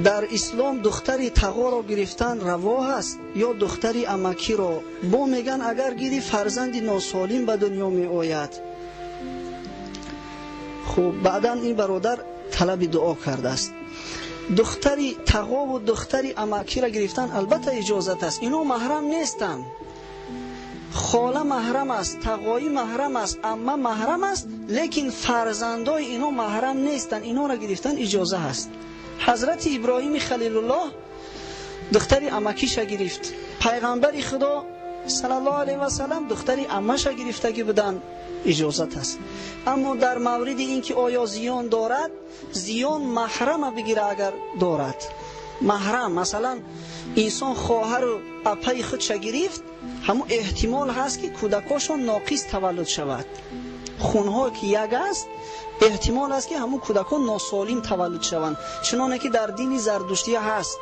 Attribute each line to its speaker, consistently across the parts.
Speaker 1: در اسلام دختری تقوا را گرفتن روا است یا دختری امکی را؟ با میگن اگر گیری فرزند ناسالم به دنیا می آید. خب بعدا این برادر طلب دعا کرده است. دختری تقوا و دختری امکی را گرفتن البته اجازت است، اینا محرم نیستند. خاله محرم است، تقوایی محرم است، عمه محرم است، لیکن فرزندای اینا محرم نیستند، اینا را گرفتن اجازه است. حضرت ابراهیم خلیل الله دختری امکیش گرفت، پیغمبر خدا صلی الله علیه و سلم دختری عمه‌ش گرفتگی بدن اجازت است. اما در مورد اینکه آیا زیان دارد، زیان محرم بگیره اگر دارد. محرم مثلا انسان خواهر و اپای خودش گرفت، همون احتمال هست که کودکاشون ناقص تولد شود. خونها که یک است، احتمال است که همون کودکان ناسالم تولد شوند. چنانه که در دین زردشتی هست،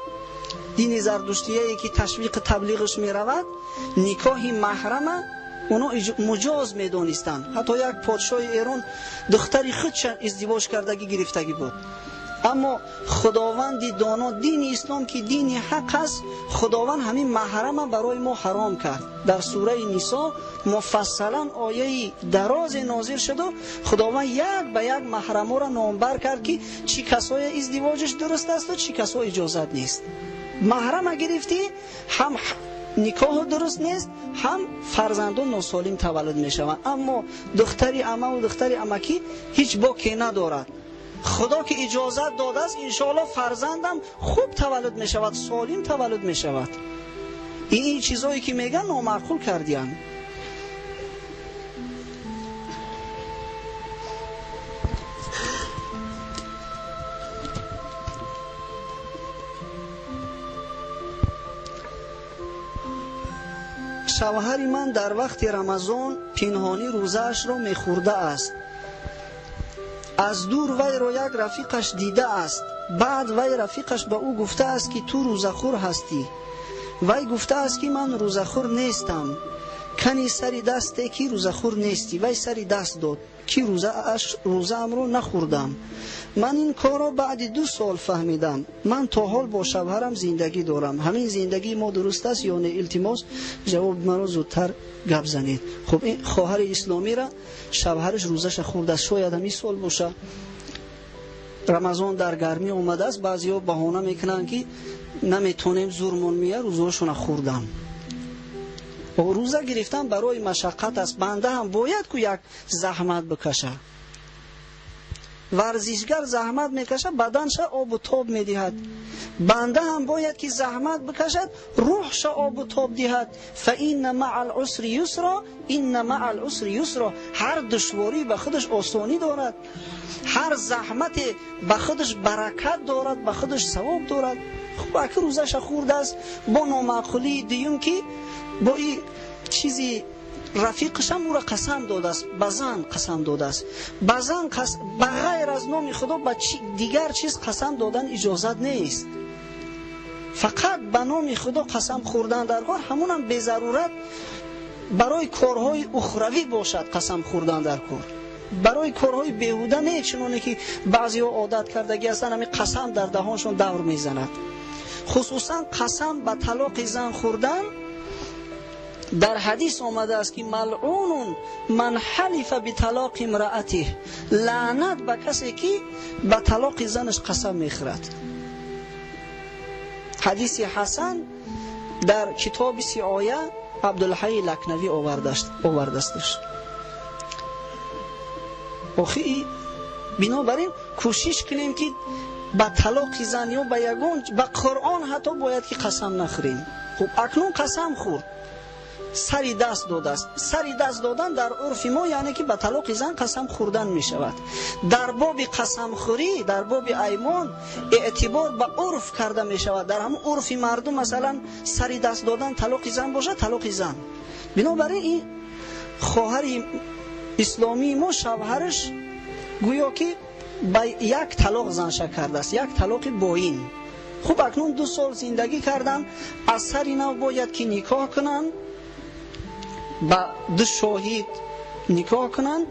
Speaker 1: دین زردشتی که تشویق تبلیغش می رود، نکاح محرمه اونا مجاز می دانستند. حتی یک پادشاه ایران دختری خودش ازدواج کردگی گرفتگی بود. اما خداوند دانا دین اسلام که دین حق است، خداوند همین محرم برای ما حرام کرد. در سوره نساء مفصلا آیه دراز نازل شد و خداوند یک به یک محرم را نامبر کرد که چی کسای ازدواجش درست است و چی کسای اجازت نیست. محرم گرفتی هم نکاح درست نیست، هم فرزندان ناسالم تولد می شوند. اما دختری عمه و دختری عمکی هیچ باکی ندارد. خدا که اجازت داده است، انشاءالله فرزندم خوب تولد می شود، سالم تولد می شود. این چیزایی که میگن نامعقول کردین. شوهر من در وقت رمضان پنهانی روزه‌اش را میخورده است. از دور وی را یک رفیقش دیده است. بعد وی رفیقش به او گفته است که تو روزخور هستی. وی گفته است که من روزخور نیستم. کنی سری دست که روزخور نیستی. وی سری دست داد که روزه ام رو نخوردم. من این کار را بعد 2 سال فهمیدم. من تا حال با شوهرم زندگی دارم. همین زندگی ما درست است یا نه؟ التماس جواب مرا زودتر گپ زنید. خب این خواهر اسلامی را شوهرش روزش خورده است، شاید همین سال باشه. رمضان در گرمی اومده است، بعضیا بهانه میکنن که نمیتونیم زورمون میاد روزاشون خوردم. و روزه گرفتن برای مشقت است. بنده هم باید که یک زحمت بکشه. ورزشگر زحمت میکشه، بدنش آب و تاب میدهد. بنده هم باید که زحمت بکشد، روحش آب و تاب دهد. فإن مع العسر یسرا، إن مع العسر یسرا. هر دشواری به خودش آسانی دارد، هر زحمت به خودش برکت دارد، به خودش ثواب دارد. خب اگه روزش خورده است با نامعقولی دیوم که با این چیزی رفیقش هم او را قسم داده است، بزن قسم داده است. بزن بغیر از نام خدا به دیگر چیز قسم دادن اجازت نیست. فقط به نام خدا قسم خوردن در کار، همون هم به ضرورت برای کارهای اخروی باشد. قسم خوردن در کار برای کارهای بیهوده نه، چنانه که بعضی ها عادت کردگی هستن همین قسم در دهانشون دور میزند. خصوصا قسم به طلاق زن خوردن در حدیث آمده است که ملعون من حلف بطلاق امرأته. لعنت به کسی که به طلاق زنش قسم میخورد. حدیث حسن در کتاب سعایه عبدالحی لکنوی آورده است. آخی بنابراین کوشش کنیم که به طلاق زن یا به یگان به قرآن حتی باید که قسم نخوریم. خب اکنون قسم خورد، سری دست داده است. سری دست دادن در عرف ما یعنی که به طلاق زن قسم خوردن می شود. در باب قسم خوری، در باب ایمان اعتبار به عرف کرده می شود. در همون عرف مردم مثلا سری دست دادن طلاق زن باشه، طلاق زن. بنابراین این خواهر اسلامی ما شوهرش گویا که به یک طلاق زنش کرده است، یک طلاق باین. خب اکنون 2 سال زندگی کردن، از سر اینا باید که نکاح کنن، با 2 شاهد نکاح کنن.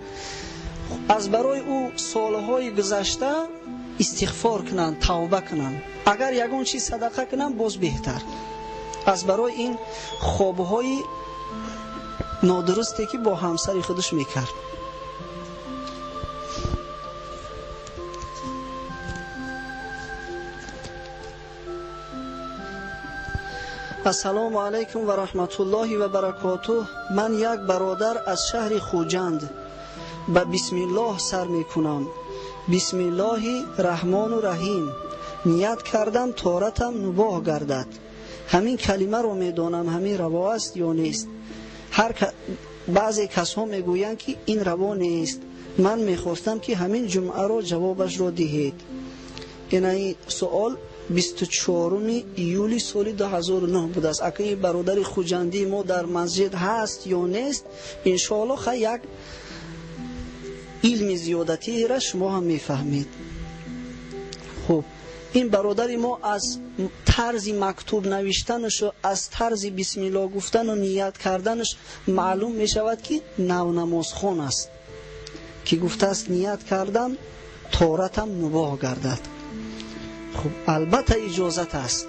Speaker 1: از برای او سالهای گذشته استغفار کنن، توبه کنن. اگر یگون چیز صدقه کنن باز بهتر، از برای این خوابهای نادرستی که با همسر خودش میکرد. السلام علیکم و رحمت الله و برکاته. من یک برادر از شهر خوجند به بسم الله سر میکنم. بسم الله رحمان و رحیم. نیت کردم طهارتم نباه گردد. همین کلمه رو میدانم همین روا است یا نیست؟ بعضی کس ها میگویند که این روا نیست. من میخواستم که همین جمعه رو جوابش رو دهید. این سوال 24 ایولی سال 2009 بود است. اگه این برادر خوجندی ما در مسجد هست یا نیست، انشاءالله خیلی یک علم زیادتی را شما هم میفهمید. خب این برادر ما از طرز مکتوب نوشتنش و از طرز بسم الله گفتن و نیت کردنش معلوم می شود که نو نماز خون است که گفته است نیت کردم طهارتم نباه گردد. خب البته اجازت است،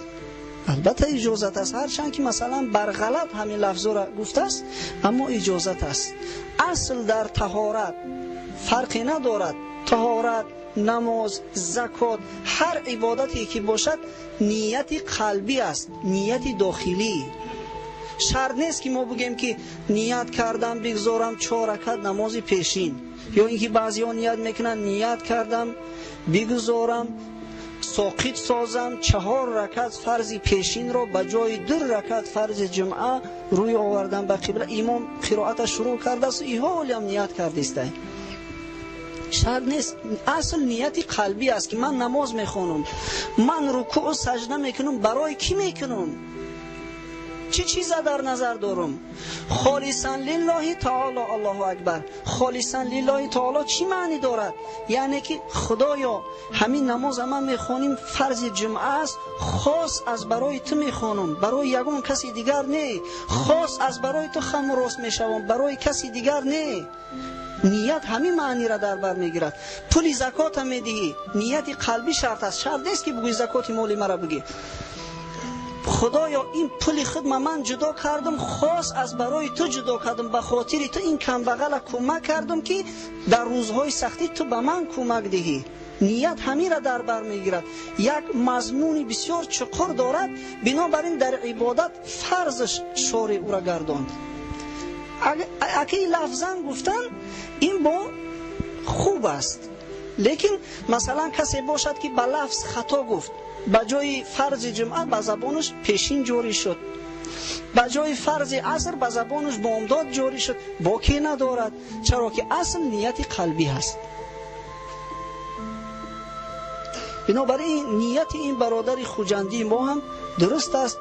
Speaker 1: البته اجازت است، هرچند که مثلا برغلط همین لفظا را گفته است، اما اجازت است. اصل در طهارت فرقی ندارد. طهارت، نماز، زکات، هر عبادتی که باشد نیت قلبی است، نیت داخلی. شرط نیست که ما بگیم که نیت کردم بگذارم 4 رکعت نماز پیشین، یا اینکه بعضی‌ها نیت میکنن نیت کردم بگذارم ساقط سازم 4 رکعت فرض پیشین رو به جای 2 رکعت فرض جمعه روی آوردن به قبله. امام قرائت شروع کرده است، اینها هم نیت کرده است. شرط نیست. اصل نیتی قلبی است که من نماز میخوانم، من رکوع و سجده میکنم، برای کی میکنم؟ چه چیزا در نظر دارم؟ خالصا لله تعالی. الله اکبر. خالصا لله تعالی چی معنی دارد؟ یعنی که خدایا همین نماز من میخوانیم فرض جمعه است، خاص از برای تو میخوانم، برای یگون کسی دیگر نه. خاص از برای تو خم راست میشوم، برای کسی دیگر نه. نیت همین معنی را در بر میگیرد. پول زکات هم میدهی، نیت قلبی شرط است. شرط نیست که بگوی زکات مال مرا بگی خدایا این پول خود من جدا کردم، خاص از برای تو جدا کردم، به خاطر تو این کم بغل کمک کردم که در روزهای سختی تو به من کمک دهی. نیت همین را در بر میگیرد. یک مضمون بسیار چقر دارد، بنابراین در عبادت فرضش شارع او را گرداند. اگه لفظاً گفتن این با خوب است، لیکن مثلا کسی باشد که به لفظ خطا گفت، به جای فرض جمعه به زبانش پیشین جاری شد، به جای فرض عصر به زبانش بامداد جاری شد، باکی ندارد. چرا که اصل نیت قلبی هست. بنابراین نیت این برادر خوجندی ما هم درست است.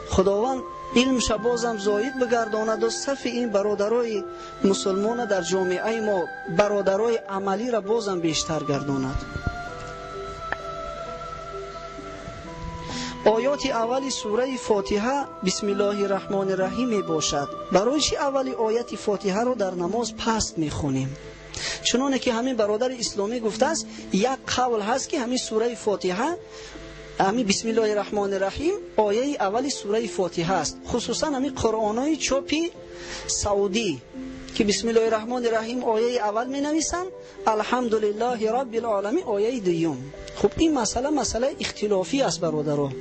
Speaker 1: خداوند علمش بازم زاید بگرداند و صف این برادرای مسلمان در جامعه ما، برادرای عملی را بازم بیشتر گرداند. آیات اولی سوره فاتحه بسم الله الرحمن الرحیم می باشد. برای چی اولی آیت فاتحه رو در نماز پست می خونیم؟ چنانه که همین برادر اسلامی گفته است، یک قول هست که همین سوره فاتحه، همین بسم الله الرحمن الرحیم آیه اولی سوره فاتحه است. خصوصا همین قرآنای چاپی سعودی که بسم الله الرحمن الرحیم آیه اول می نویسن، الحمدلله رب العالمین آیه دوم. خب این مسئله اختلافی است برادران.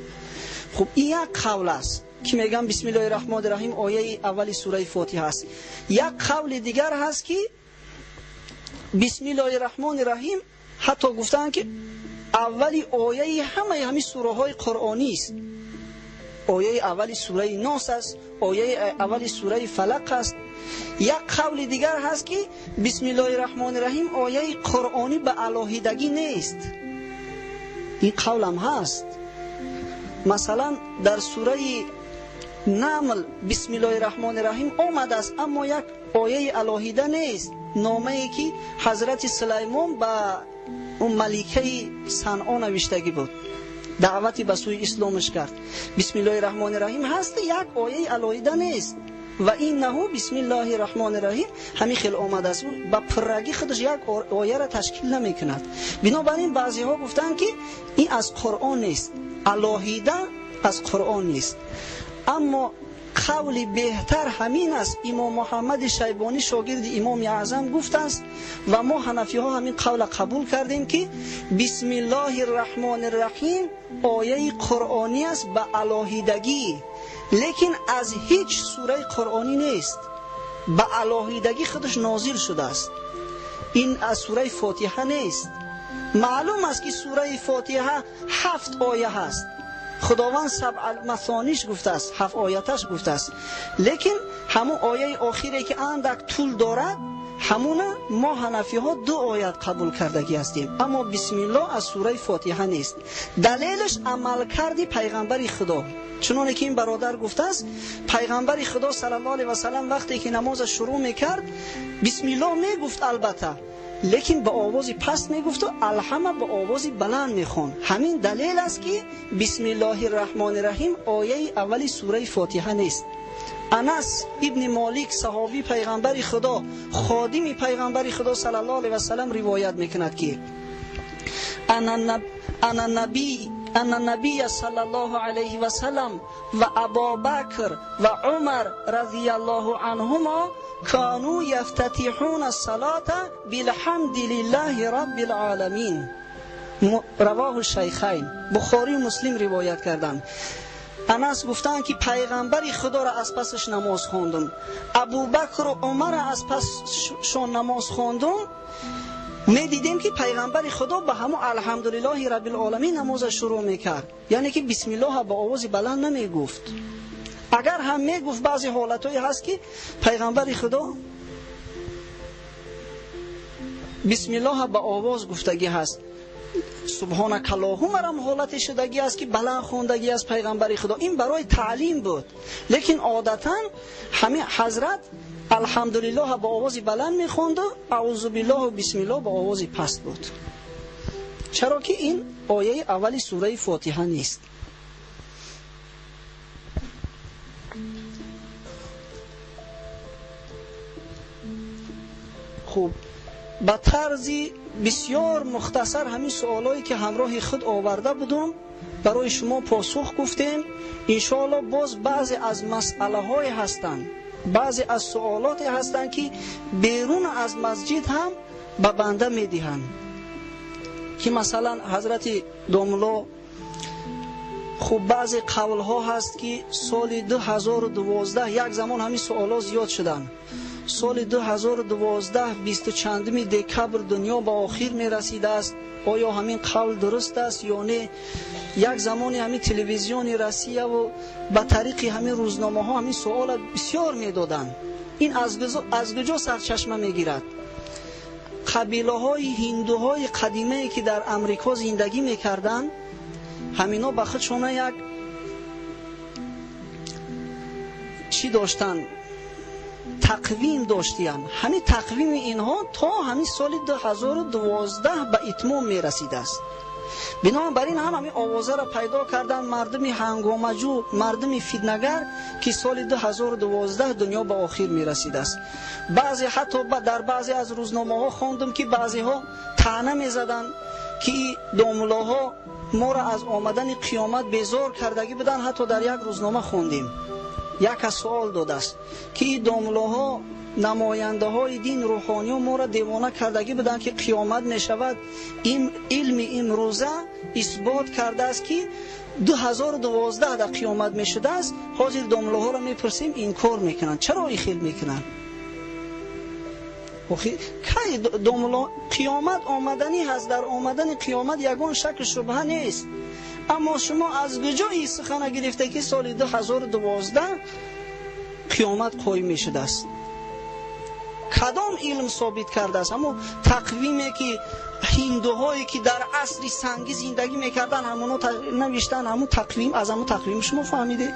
Speaker 1: خب این یک قول است که میگم بسم الله الرحمن الرحیم آیه اولی سوره فاتحه است. یک قول دیگر هست که بسم الله الرحمن الرحیم حتی گفتن که اولی آیه همین سوره های قرآنی است. آیه اولی سوره ناس است، آیه اولی سوره فلق است. یک قول دیگر هست که بسم الله الرحمن الرحیم آیه قرآنی به علاهیدگی نیست. این قول هم هست. مثلا در سوره نمل بسم الله الرحمن الرحیم آمده است، اما یک آیه علاهیده نیست. نامه ای که حضرت سلیمان به اون ملکه صنعا نوشتگی بود، دعوتی به سوی اسلامش کرد. بسم الله الرحمن الرحیم هست، یک آیه علاهیده نیست. و اینه بسم الله الرحمن الرحیم همین خیلی آمده است، با پرگی خودش یک آیه را تشکیل نمی کند. بنابراین بعضی ها گفتن که این از قرآن نیست، الهیده از قرآن نیست. اما قول بهتر همین است. امام محمد شیبانی شاگرد امام اعظم گفته است و ما حنفی ها همین قول قبول کردیم که بسم الله الرحمن الرحیم آیه قرآنی است به الهیدگی، لیکن از هیچ سوره قرآنی نیست، به الهیدگی خودش نازل شده است. این از سوره فاتحه نیست. معلوم است که سوره فاتحه 7 آیه هست، خداوند سبع مثانیش گفته است، 7 آیاتش گفته است، لیکن همون آیه آخری که اندک طول دارد همون ما حنفی ها 2 آیت قبول کردگی هستیم. اما بسم الله از سوره فاتحه نیست. دلیلش عمل کردی پیغمبر خدا، چنانه که این برادر گفته است پیغمبر خدا صلی الله علیه و سلم وقتی که نماز شروع میکرد بسم الله میگفت البته، لیکن با آواز پست میگفت و الحمد با آواز بلند میخوند. همین دلیل است که بسم الله الرحمن الرحیم آیه اولی سوره فاتحه نیست. انس ابن مالک صحابی پیغمبر خدا، خادم پیغمبر خدا صلی الله علیه و سلم روایت میکند که ان النبی صلی الله علیه و سلم و ابوبکر و عمر رضی الله عنهما کانوا یفتتحون الصلاة بالحمد لله رب العالمین. رواه الشیخین، بخاری و مسلم روایت کردند. انس گفتند که پیغمبر خدا را از پسش نماز خواندم، ابوبکر و عمر را از پسشون نماز خواندم. می دیدیم که پیغمبر خدا به همون الحمدلله رب العالمین نماز شروع میکرد، یعنی که بسم الله با آواز بلند نمی گفت. اگر هم می گفت بعضی حالتایی هست که پیغمبر خدا بسم الله با آواز گفتگی هست. سبحانک اللهم هم حالت شدگی است که بلند خوندگی از پیغمبر خدا، این برای تعلیم بود. لیکن عادتا همه حضرت الحمدلله با آواز بلند میخوند و اعوذ بالله و بسم الله با آواز پست بود. چرا که این آیه اولی سوره فاتحه نیست. خوب، به طرز بسیار مختصر همین سوالایی که همراه خود آورده بودم برای شما پاسخ گفتیم. انشاءالله باز بعضی از مسئله های هستند، بعضی از سوالات هستند که بیرون از مسجد هم به بنده میدهند، که مثلا حضرت دوملا خب بعضی قول ها هست که سال 2012 یک زمان همین سوالات زیاد شدن. سال 2012 20 چندم دکبر دنیا به آخر می رسیده است. آیا همین قول درست است یا نه؟ یک زمانی همین تلویزیون روسیه و به طریق همین روزنامه ها همین سوال بسیار می دادن. این از کجا سرچشمه می گیرد؟ قبیله های هندوهای قدیمه که در امریکا زندگی می کردن، همینا به خودشون یک چی داشتن؟ تقویم داشتیان. همین تقویم اینها تا همین سال 2012 به اتمام می رسیده است. بنابراین همین آوازه را پیدا کردن مردم هنگامجو، مردم فتنه‌گر که سال 2012 دنیا به آخر می رسیده است. بعضی حتی در بعضی از روزنامه ها خواندم که بعضی ها طعنه می زدن که داملاها ما را از آمدن قیامت بیزار کردگی بدن. حتی در یک روزنامه خوندیم یک از سوال داده است که این داملاها نماینده های دین روحانی ما را دیوانه کردگی بدن که قیامت می شود. این علم امروزه اثبات کرده است که 2012 در قیامت می شده است. حاضر داملاها را می پرسیم این کار میکنن. چرا این خیل میکنن؟ که داملا قیامت آمدنی هست، در آمدن قیامت یگان شک شبهه نیست. اما شما از کجا این سخن گرفته که سال 2012 قیامت قایم می شده است؟ کدام علم ثابت کرده است؟ اما تقویمی که هندوهایی که در عصر سنگی زندگی میکردن همونو نوشتن، همون تقویم، از همون تقویم شما فهمیده؟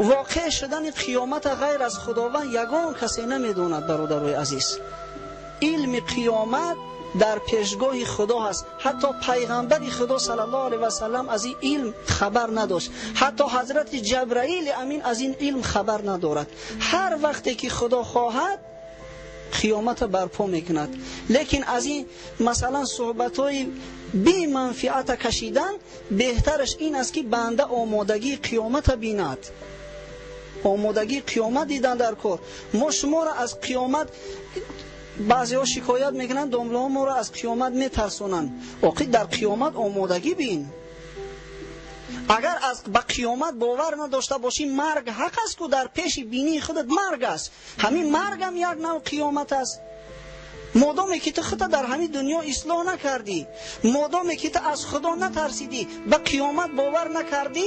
Speaker 1: واقع شدن قیامت غیر از خداوند یگان کسی نمیدوند. برادرای عزیز، علم قیامت در پیشگاه خدا هست. حتی پیغمبر خدا صلی الله علیه و سلم از این علم خبر نداشت، حتی حضرت جبرائیل امین از این علم خبر ندارد. هر وقتی که خدا خواهد قیامت برپا میکند. لیکن از این مثلا صحبت‌های بی منفعت کشیدن بهترش این است که بنده آمادگی قیامت بیند، آمادگی قیامت دیدن در کار. ما شما را از قیامت، بعضی ها شکایت میکنن دامله ها ما را از قیامت میترسونن. واقعی در قیامت آمادگی بین. اگر از به قیامت باور نداشته باشی مرگ حق است که در پیش بینی خودت مرگ است. همین مرگ هم یک نوع قیامت است. مادامی که تو خودت در همین دنیا اصلاح نکردی، مادامی که تو از خدا نترسیدی، به قیامت باور نکردی،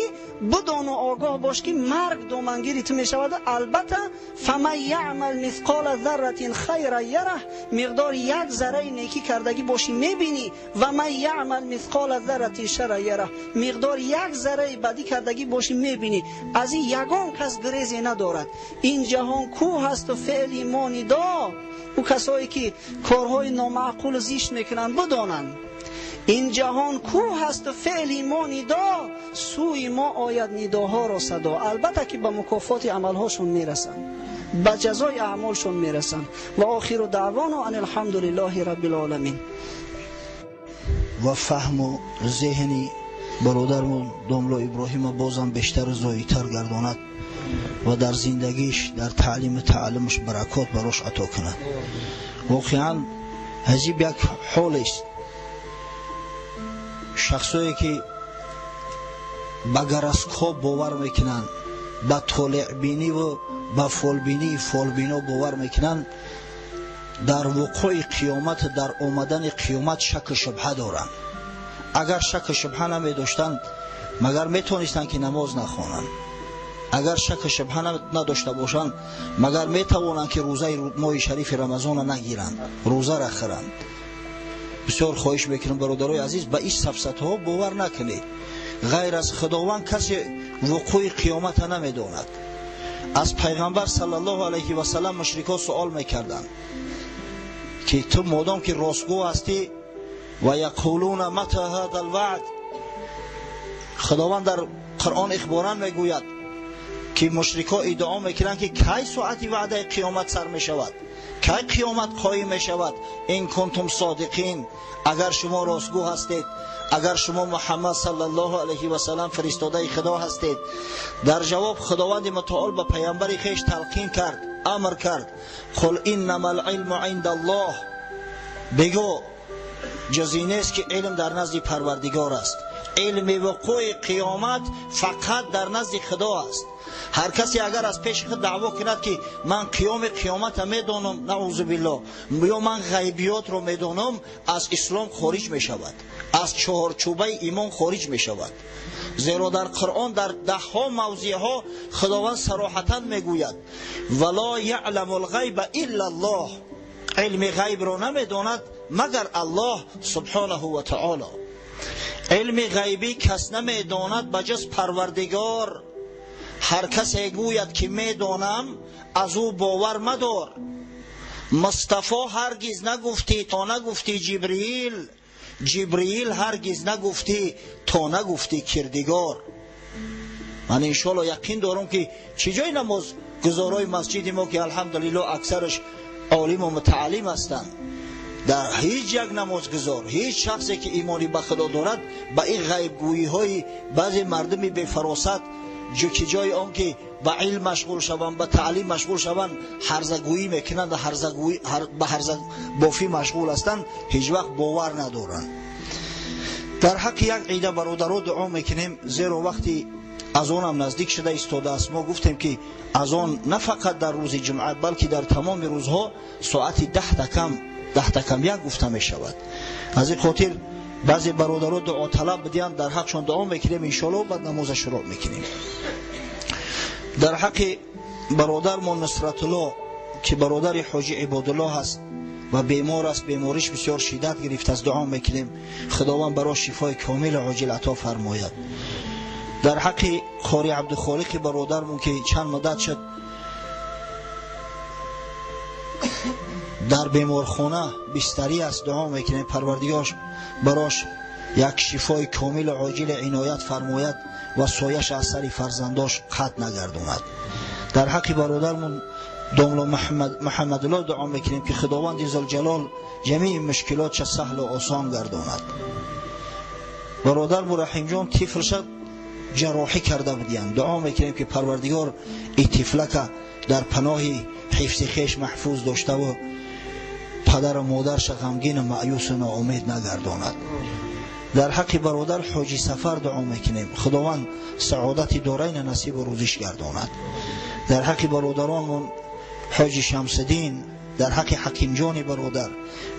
Speaker 1: بدان و آگاه باش که مرگ دامنگیری تو میشود. البته فمن یعمل مثقال ذره خیرا یره، مقدار یک ذره نیکی کردگی باشی میبینی. و من یعمل مثقال ذره شر یره، مقدار یک ذره بدی کردگی باشی میبینی. از این یگان کس گریزی ندارد. این جهان کوه است و فعل ایمانی دا. او کسایی که کارهای نامعقول زیست میکنن بدانند این جهان کوه هست و فعل ایمانی دا. سوی ما آید نداها را صدا. البته که به مکافات عملهاشون میرسن، به جزای اعمالشون میرسن. و آخر دعوانا ان الحمد لله رب العالمین.
Speaker 2: و فهم و ذهنی برادرمون داملا ابراهیم بازم بیشتر و زایی‌تر گرداند و در زندگیش در تعلیمش برکات براش عطا کند. واقعا عجیب یک حال است. شخصایی که به گرسکاب باور میکنن، به طالع بینی و به فالبینا باور میکنن، در وقوع قیامت، در آمدن قیامت شک و شبهه دارن. اگر شک و شبهه نمی داشتن مگر میتونستن که نماز نخوانن؟ اگر شک و شبهه نداشته باشند مگر میتوانند که روزه ماه شریف رمضان نگیرند، روزه را خرند؟ بسیار خواهش میکنم برادرای عزیز به این سفسطه ها باور نکنید. غیر از خداوند کسی وقوع قیامت نمیداند. از پیغمبر صلی الله علیه و سلم مشرکان سوال میکردند که تو مادام که راستگو هستی و یقولون متى هذا الوعد، خداوند در قرآن اخبارا میگوید که مشرکا ادعا میکنند که کی ساعتی وعده قیامت سر میشود، کی قیامت قایم میشود. این کنتم صادقین، اگر شما راستگو هستید، اگر شما محمد صلی الله علیه و سلم فرستاده خدا هستید. در جواب خداوند متعال به پیامبر خویش تلقین کرد، امر کرد قل انما العلم عند الله، بگو جز این است که علم در نزد پروردگار است. علم وقوع قیامت فقط در نزد خدا است. هر کسی اگر از پیش خود دعوا کند که من قیامت میدانم، نعوذ بالله، یا من غیبیات رو میدانم، از اسلام خارج می شود، از چهارچوبه ایمان خارج می شود. زیرا در قرآن در ده ها موضع ها خداوند صراحتا میگوید ولا یعلم الغیب الا الله، علم غیب رو نمیداند مگر الله سبحانه و تعالی. علم غیبی کس نمیداند بجز پروردگار. هر کسی گوید که میدانم از او باور مدار. مصطفی هرگز نگفتی تا نگفتی جبرئیل هرگز نگفتی تا نگفتی کردگار. من انشالله یقین دارم که چجای نماز گزارای مسجد ما که الحمدلله اکثرش عالم و متعلم هستند، در هیچ یک نمازگزار، هیچ شخصی که ایمانی به خدا دارد به این غیبگویی های بعضی مردم بی فراست جو که جای آن که به علم مشغول شوند، به تعلیم مشغول شوند، هرزگویی میکنند، به هرزه بافی مشغول هستند، هیچ وقت باور ندارند. در حق یک عیده برادرها دعا میکنیم، زیرا وقتی از آن هم نزدیک شده ایستاده است. ما گفتیم که از آن نه فقط در روز جمعه بلکه در تمام روزها ساعت 10 تا کم یک گفته می شود. از این خاطر بعضی برادرها دعا طلب بدین، در حقشان دعا میکنیم انشالله، بعد نماز شروع میکنیم. در حق برادر من نصرت الله که برادر حاجی عبادالله هست و بیمار است، بیماریش بسیار شدت گرفت، از دعا میکنیم خداوند برای شفای کامل عاجل عطا فرماید. در حق قاری عبدالخالق برادرمون که چند مدت شد در بیمارخانه بستری است، دعا میکنیم پروردگار براش یک شفای کامل و عاجل عنایت فرماید و سایش از سر فرزنداش قطع نگرداند. در حق برادرمون داملا محمد الله دعا میکنیم که خداوند ذوالجلال جمیع مشکلات چه سهل و آسان گرداند. برادرمون رحیم جان طفلش جراحی کرده بودند، دعا میکنیم که پروردگار این طفلک در پناه حفظ خویش محفوظ داشته و پدر و مادرش غمگین و مایوس و ناامید نگرداند. در حق برادر حاجی سفر دعا میکنیم خداوند سعادت دارین نصیب و روزش گرداند. در حق برادرانمون حاجی شمسدین، در حق حکیم جان برادر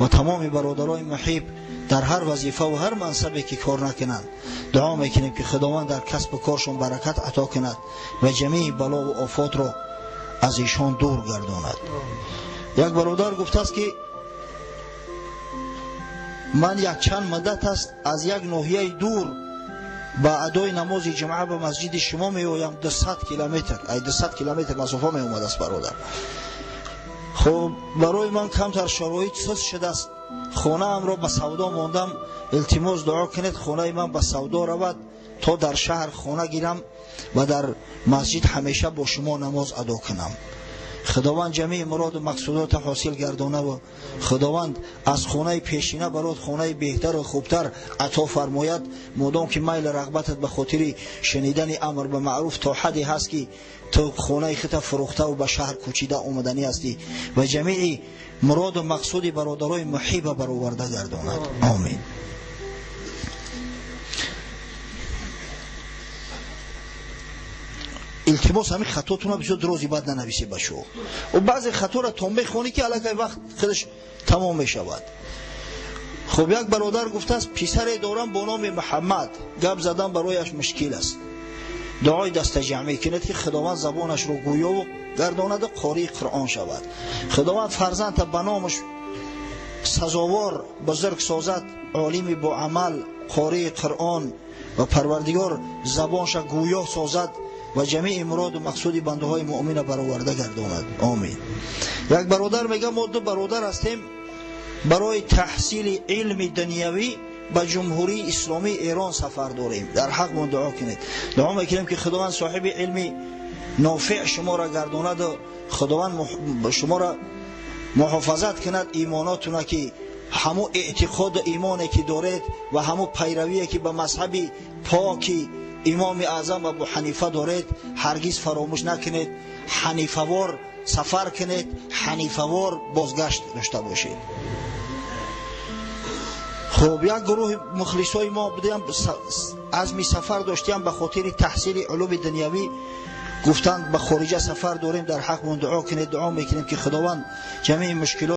Speaker 2: و تمام برادرای محب در هر وظیفه و هر منصبی که کار نکنند دعا میکنیم که خداوند در کسب و کارشون برکت عطا کند و جمیع بلا و آفات را از ایشان دور گرداند. یک برادر گفته است که من یک چند مدت است از یک ناحیه دور با ادای نماز جمعه به مسجد شما می آیم. 200 کیلومتر مسافه می اومده است برادر. خب برای من کمتر شرایط سست شده است، خانه ام را به سودا ماندم، التماس دعا کنید خانه من به سودا رود تا در شهر خانه گیرم و در مسجد همیشه با شما نماز ادا کنم. خداوند جمیع مراد و مقصودات حاصل گردانه و خداوند از خانه پیشینه برات خانه بهتر و خوبتر عطا فرماید، مادام که میل رغبتت به خاطر شنیدن امر به معروف تا حدی هست که تو خانه خودت فروخته و به شهر کوچیده آمدنی هستی و جمیع مراد و مقصود برادرای محب برآورده گرداند. آمین. التماس همین خطاتون بسیار درازی بعد ننویسی بشو و بعضی خطا را تنبه خونی که علاقه وقت خودش تمام می شود. خب یک برادر گفته است پسر دارم با نام محمد، گپ زدن برایش مشکل است، دعای دست جمعی کنید که خداوند زبانش رو گویا و گرداند و قاری قرآن شود. خداوند فرزند به نامش سزاوار بزرگ سازد، عالم با عمل قاری قرآن و پروردگار زبانش گویا سازد و جمیع مراد و مقصود بنده های مؤمن برآورده گرداند. آمین. یک برادر میگه ما دو برادر هستیم برای تحصیل علم دنیوی به جمهوری اسلامی ایران سفر داریم، در حق من دعا کنید. دعا میکنیم که خداوند صاحب علم نافع شما را گرداند و خداوند شما را محافظت کند، ایماناتون که همو اعتقاد و ایمانی که دارید و همو پیروی که به مذهب پاکی امام اعظم ابو حنیفه دارید هرگز فراموش نکنید. حنیفه وار سفر کنید، حنیفه وار بازگشت داشته باشید. خب یک گروه مخلصای ما بودیم عزم سفر داشتیم به خاطر تحصیل علوم دنیوی، گفتند به خارج سفر داریم، در حق من دعا کنید. دعا میکنیم که خداوند جمیع مشکلات